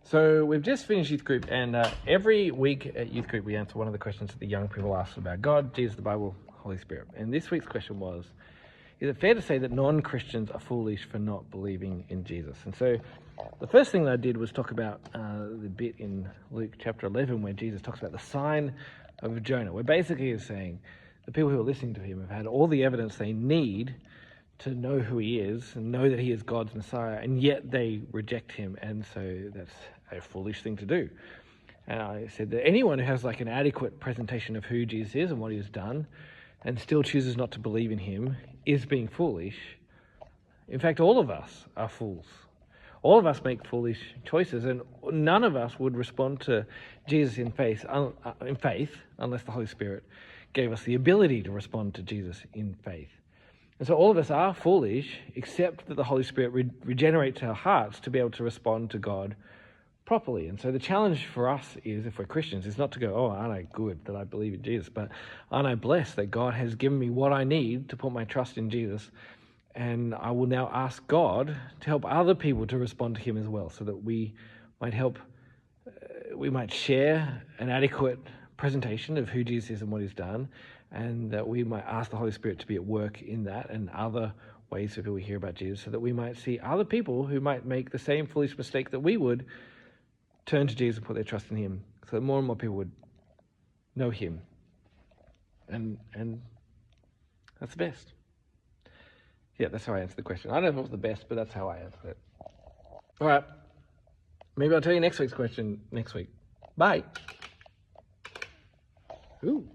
So we've just finished youth group, and every week at youth group we answer one of the questions that the young people ask about God, Jesus, the Bible, Holy Spirit. And this week's question was, is it fair to say that non-Christians are foolish for not believing in Jesus? And so the first thing that I did was talk about the bit in Luke chapter 11 where Jesus talks about the sign of Jonah, where basically he's saying the people who are listening to him have had all the evidence they need to know who he is and know that he is God's Messiah, and yet they reject him, and so that's a foolish thing to do. And I said that anyone who has like an adequate presentation of who Jesus is and what he has done and still chooses not to believe in him is being foolish. In fact, all of us are fools. All of us make foolish choices, and none of us would respond to Jesus in faith unless the Holy Spirit gave us the ability to respond to Jesus in faith. And so all of us are foolish, except that the Holy Spirit regenerates our hearts to be able to respond to God properly. And so the challenge for us is, if we're Christians, is not to go, oh, aren't I good that I believe in Jesus, but aren't I blessed that God has given me what I need to put my trust in Jesus, and I will now ask God to help other people to respond to him as well, so that we might share an adequate presentation of who Jesus is and what he's done, and that we might ask the Holy Spirit to be at work in that and other ways that we hear about Jesus, so that we might see other people who might make the same foolish mistake that we would turn to Jesus and put their trust in him, so that more and more people would know him. And that's the best. Yeah, that's how I answered the question. I don't know if it was the best, but that's how I answered it. All right. Maybe I'll tell you next week's question next week. Bye. Ooh.